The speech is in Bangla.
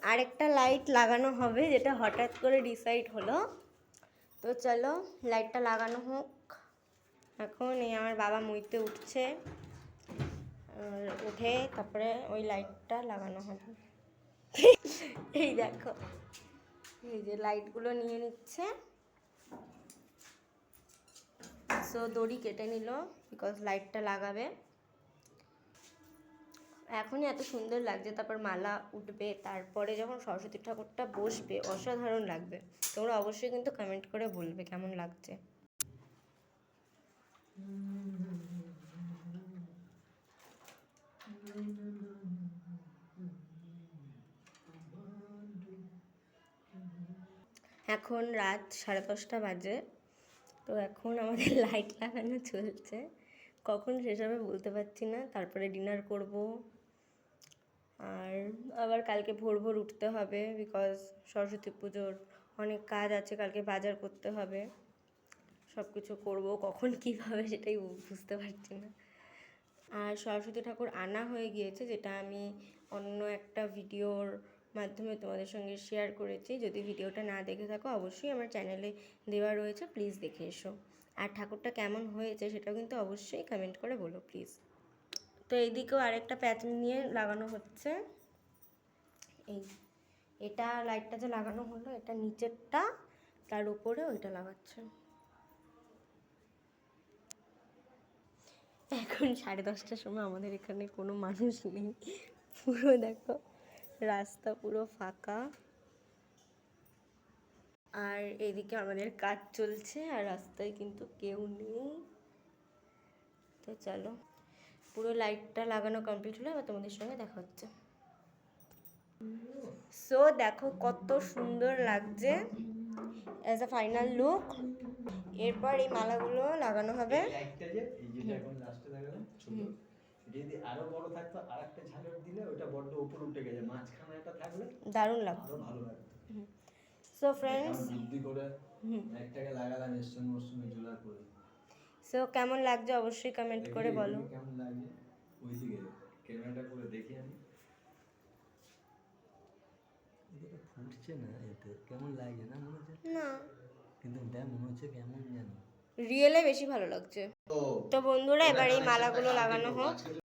আরেকটা লাইট লাগানো হবে, যেটা হঠাৎ করে ডিসাইড হলো। তো চলো লাইটটা লাগানো হোক। এখন এই আমার বাবা মুইতে উঠছে, উঠে তারপরে ওই লাইটটা লাগানো হবে। এই দেখো, এই যে লাইটগুলো নিয়ে নিচ্ছে। সো দড়ি কেটে নিল বিকজ লাইটটা লাগাবে। এখনই এত সুন্দর লাগছে, তারপর মালা উঠবে, তারপরে যখন সরস্বতী ঠাকুরটা বসবে অসাধারণ লাগবে। তোমরা অবশ্যই কিন্তু কমেন্ট করে বলবে কেমন লাগছে। এখন রাত 10:30 বাজে। তো এখন আমাদের লাইট লাগানো চলছে, কখন শেষ হবে বলতে পারছি না। তারপরে ডিনার করব, আর আবার কালকে ভোর ভোর উঠতে হবে বিকজ সরস্বতী পুজোর অনেক কাজ আছে, কালকে বাজার করতে হবে, সব কিছু করবো, কখন কীভাবে সেটাই বুঝতে পারছি না। আর সরস্বতী ঠাকুর আনা হয়ে গিয়েছে, যেটা আমি অন্য একটা ভিডিওর মাধ্যমে তোমাদের সঙ্গে শেয়ার করেছি। যদি ভিডিওটা না দেখে থাকো অবশ্যই আমার চ্যানেলে দেওয়া রয়েছে, প্লিজ দেখে এসো। আর ঠাকুরটা কেমন হয়েছে সেটাও কিন্তু অবশ্যই কমেন্ট করে বলো প্লিজ। তো এইদিকেও আরেকটা প্যাচ নিয়ে লাগানো হচ্ছে। এটা লাইটটা যে লাগানো হলো, এটা নিচেরটা, তার উপরে ওইটা লাগাচ্ছে। এখন 10:30টার সময় আমাদের এখানে কোনো মানুষ নেই, পুরো দেখো রাস্তা পুরো ফাঁকা। আর এদিকে আমাদের কাজ চলছে আর রাস্তায় কিন্তু কেউ নেই। তো চলো, পুরো লাইটটা লাগানো কমপ্লিট হলো, এবার তোমাদের সঙ্গে দেখা হচ্ছে। সো দেখো কত সুন্দর লাগছে অ্যাজ আ ফাইনাল লুক। এরপর এই মালাগুলো লাগানো হবে। যদি আরো বড় থাকতো আরেকটা ঝালর দিলে ওটা বড় উপরে উঠে গেছে, মাঝখানে একটা থাকলে দারুণ লাগতো, আরো ভালো লাগতো। সো ফ্রেন্ডস বুদ্ধি করে একটাকে লাগালাম এর মরসুমে জোড়া করে। সো কেমন লাগছে অবশ্যই কমেন্ট করে বলো। কেমন লাগে ওইদিকে ক্যামেরাটা করে দেখি আমি। এটা ফুটছে না, এতে কেমন লাগে না মনে হচ্ছে না, কিন্তু দেখ মনে হচ্ছে কেমন জানো রিয়েলে বেশি ভালো লাগছে। তো বন্ধুরা এবার এই মালাগুলো লাগানো হোক।